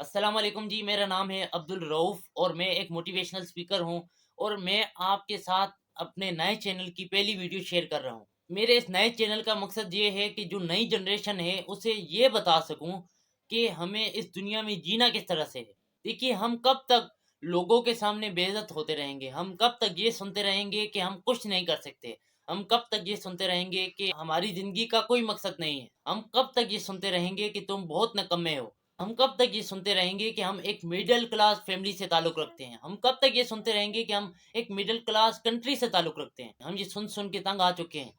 अस्सलाम वालेकुम जी, मेरा नाम है अब्दुल रऊफ़ और मैं एक मोटिवेशनल स्पीकर हूँ और मैं आपके साथ अपने नए चैनल की पहली वीडियो शेयर कर रहा हूँ। मेरे इस नए चैनल का मकसद ये है कि जो नई जनरेशन है उसे ये बता सकूँ कि हमें इस दुनिया में जीना किस तरह से है। देखिए, हम कब तक लोगों के सामने बेइज़्ज़त होते रहेंगे? हम कब तक ये सुनते रहेंगे कि हम कुछ नहीं कर सकते? हम कब तक ये सुनते रहेंगे कि हमारी ज़िंदगी का कोई मकसद नहीं है? हम कब तक ये सुनते रहेंगे कि तुम बहुत निकम्मे हो? हम कब तक ये सुनते रहेंगे कि हम एक मिडिल क्लास फैमिली से ताल्लुक़ रखते हैं? हम कब तक ये सुनते रहेंगे कि हम एक मिडिल क्लास कंट्री से ताल्लुक़ रखते हैं? हम ये सुन-सुन के तंग आ चुके हैं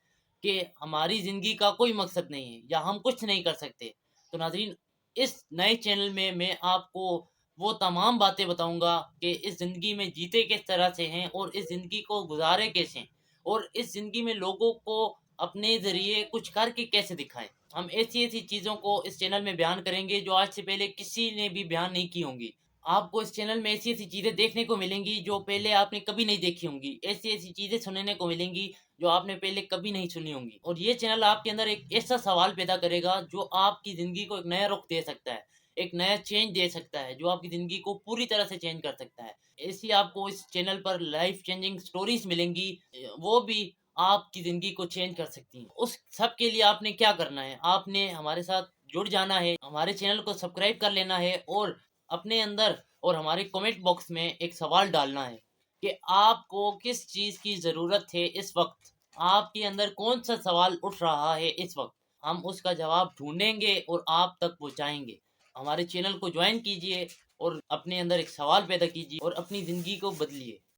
कि हमारी ज़िंदगी का कोई मकसद नहीं है या हम कुछ नहीं कर सकते। तो नाज़रीन, इस नए चैनल में मैं आपको वो तमाम बातें बताऊँगा कि इस ज़िंदगी में जीते किस तरह से हैं और इस ज़िंदगी को गुज़ारे कैसे हैं और इस ज़िंदगी में लोगों को अपने ज़रिए कुछ करके कैसे दिखाएँ। हम ऐसी-ऐसी चीज़ों को इस चैनल में बयान करेंगे जो आज से पहले किसी ने भी बयान नहीं की होंगी। आपको इस चैनल में ऐसी-ऐसी चीज़ें देखने को मिलेंगी जो पहले आपने कभी नहीं देखी होंगी। ऐसी-ऐसी चीज़ें सुनने को मिलेंगी जो आपने पहले कभी नहीं सुनी होंगी। और ये चैनल आपके अंदर एक ऐसा सवाल पैदा करेगा जो आपकी ज़िंदगी को एक नया रुख दे सकता है, एक नया चेंज दे सकता है, जो आपकी ज़िंदगी को पूरी तरह से चेंज कर सकता है। ऐसी आपको इस चैनल पर लाइफ़ चेंजिंग स्टोरीज़ मिलेंगी, वो भी आपकी ज़िंदगी को चेंज कर सकती हैं। उस सब के लिए आपने क्या करना है? आपने हमारे साथ जुड़ जाना है, हमारे चैनल को सब्सक्राइब कर लेना है और अपने अंदर और हमारे कमेंट बॉक्स में एक सवाल डालना है कि आपको किस चीज़ की ज़रूरत है इस वक़्त? आपके अंदर कौन-सा सवाल उठ रहा है इस वक़्त? हम उसका जवाब ढूँढेंगे और आप तक पहुँचाएँगे। हमारे चैनल को जॉइन कीजिए और अपने अंदर एक सवाल पैदा कीजिए और अपनी ज़िंदगी को बदलिए।